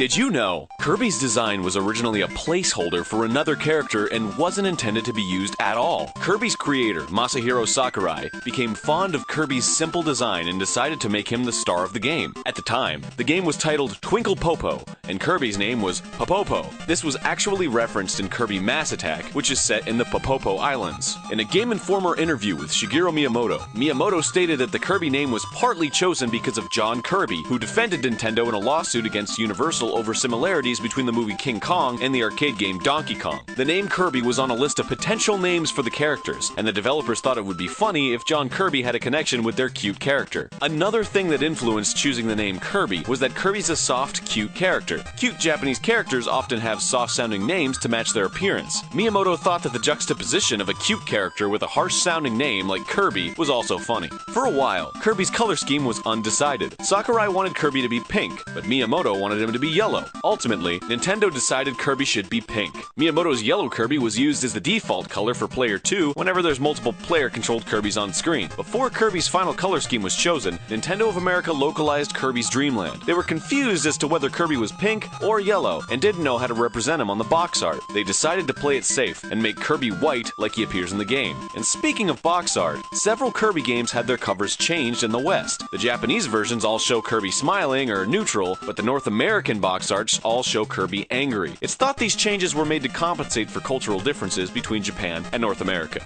Did you know? Kirby's design was originally a placeholder for another character and wasn't intended to be used at all. Kirby's creator, Masahiro Sakurai, became fond of Kirby's simple design and decided to make him the star of the game. At the time, the game was titled Twinkle Popo, and Kirby's name was Popopo. This was actually referenced in Kirby Mass Attack, which is set in the Popopo Islands. In a Game Informer interview with Shigeru Miyamoto, Miyamoto stated that the Kirby name was partly chosen because of John Kirby, who defended Nintendo in a lawsuit against Universal over similarities between the movie King Kong and the arcade game Donkey Kong. The name Kirby was on a list of potential names for the characters, and the developers thought it would be funny if John Kirby had a connection with their cute character. Another thing that influenced choosing the name Kirby was that Kirby's a soft, cute character. Cute Japanese characters often have soft-sounding names to match their appearance. Miyamoto thought that the juxtaposition of a cute character with a harsh-sounding name like Kirby was also funny. For a while, Kirby's color scheme was undecided. Sakurai wanted Kirby to be pink, but Miyamoto wanted him to be yellow. Ultimately, Nintendo decided Kirby should be pink. Miyamoto's yellow Kirby was used as the default color for Player 2 whenever there's multiple player-controlled Kirbys on screen. Before Kirby's final color scheme was chosen, Nintendo of America localized Kirby's Dream Land. They were confused as to whether Kirby was pink or yellow and didn't know how to represent him on the box art. They decided to play it safe and make Kirby white like he appears in the game. And speaking of box art, several Kirby games had their covers changed in the West. The Japanese versions all show Kirby smiling or neutral, but the North American box arts all show Kirby angry. It's thought these changes were made to compensate for cultural differences between Japan and North America.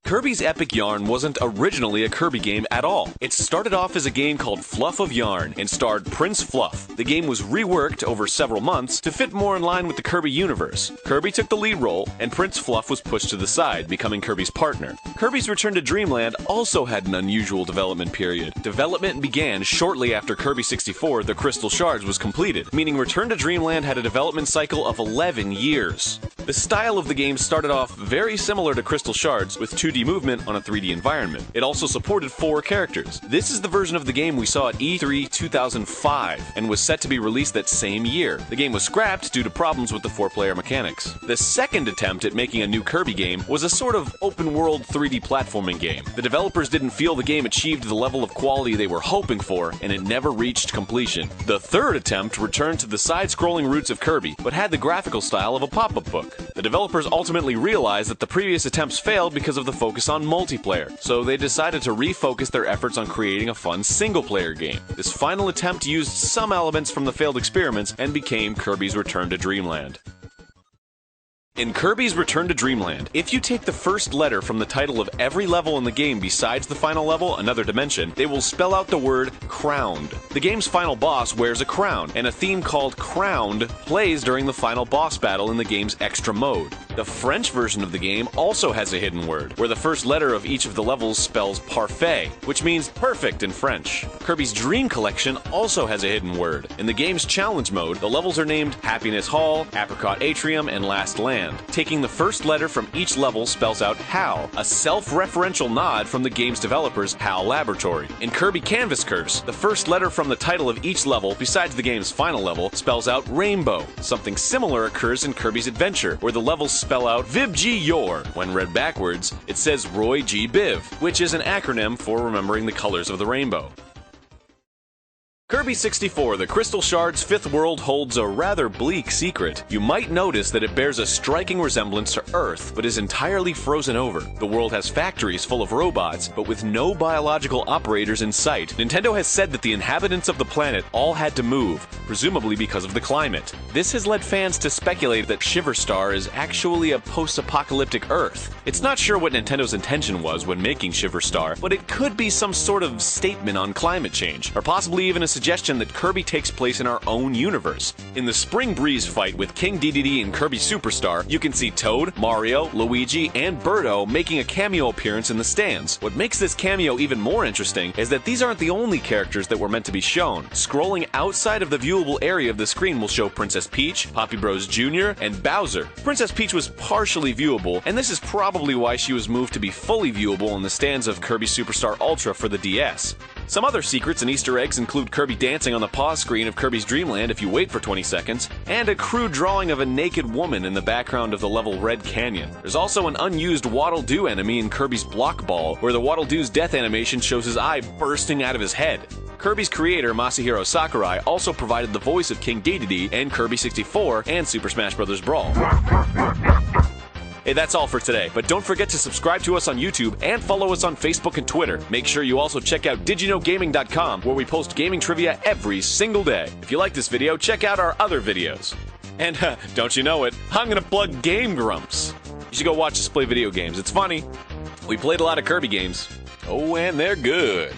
Kirby's Epic Yarn wasn't originally a Kirby game at all. It started off as a game called Fluff of Yarn and starred Prince Fluff. The game was reworked over several months to fit more in line with the Kirby universe. Kirby took the lead role, and Prince Fluff was pushed to the side, becoming Kirby's partner. Kirby's Return to Dreamland also had an unusual development period. Development began shortly after Kirby 64, The Crystal Shards was completed, meaning Return to Dreamland had a development cycle of 11 years. The style of the game started off very similar to Crystal Shards, with 2D movement on a 3D environment. It also supported 4 characters. This is the version of the game we saw at E3 2005, and was set to be released that same year. The game was scrapped due to problems with the 4-player mechanics. The second attempt at making a new Kirby game was a sort of open-world 3D platforming game. The developers didn't feel the game achieved the level of quality they were hoping for, and it never reached completion. The third attempt returned to the side-scrolling roots of Kirby, but had the graphical style of a pop-up book. The developers ultimately realized that the previous attempts failed because of the focus on multiplayer, so they decided to refocus their efforts on creating a fun single-player game. This final attempt used some elements from the failed experiments and became Kirby's Return to Dreamland. In Kirby's Return to Dreamland, if you take the first letter from the title of every level in the game besides the final level, Another Dimension, they will spell out the word crowned. The game's final boss wears a crown, and a theme called Crowned plays during the final boss battle in the game's extra mode. The French version of the game also has a hidden word, where the first letter of each of the levels spells parfait, which means perfect in French. Kirby's Dream Collection also has a hidden word. In the game's challenge mode, the levels are named Happiness Hall, Apricot Atrium, and Last Land. Taking the first letter from each level spells out HAL, a self-referential nod from the game's developers, HAL Laboratory. In Kirby Canvas Curse, the first letter from the title of each level, besides the game's final level, spells out Rainbow. Something similar occurs in Kirby's Adventure, where the levels spell out Vib G Yor. When read backwards, it says Roy G Biv, which is an acronym for remembering the colors of the rainbow. Kirby 64, The Crystal Shards' fifth world holds a rather bleak secret. You might notice that it bears a striking resemblance to Earth, but is entirely frozen over. The world has factories full of robots, but with no biological operators in sight. Nintendo has said that the inhabitants of the planet all had to move, presumably because of the climate. This has led fans to speculate that Shiverstar is actually a post-apocalyptic Earth. It's not sure what Nintendo's intention was when making Shiverstar, but it could be some sort of statement on climate change, or possibly even a suggestion that Kirby takes place in our own universe. In the Spring Breeze fight with King Dedede in Kirby Superstar, you can see Toad, Mario, Luigi, and Birdo making a cameo appearance in the stands. What makes this cameo even more interesting is that these aren't the only characters that were meant to be shown. Scrolling outside of the viewable area of the screen will show Princess Peach, Poppy Bros Jr., and Bowser. Princess Peach was partially viewable, and this is probably why she was moved to be fully viewable in the stands of Kirby Superstar Ultra for the DS. Some other secrets and Easter eggs include Kirby dancing on the pause screen of Kirby's Dream Land if you wait for 20 seconds, and a crude drawing of a naked woman in the background of the level Red Canyon. There's also an unused Waddle Doo enemy in Kirby's Block Ball, where the Waddle Doo's death animation shows his eye bursting out of his head. Kirby's creator, Masahiro Sakurai, also provided the voice of King Dedede in Kirby 64 and Super Smash Bros. Brawl. Hey, that's all for today, but don't forget to subscribe to us on YouTube and follow us on Facebook and Twitter. Make sure you also check out DidYouKnowGaming.com, where we post gaming trivia every single day. If you like this video, check out our other videos. And don't you know it, I'm gonna plug Game Grumps. You should go watch us play video games, it's funny. We played a lot of Kirby games. Oh, and they're good.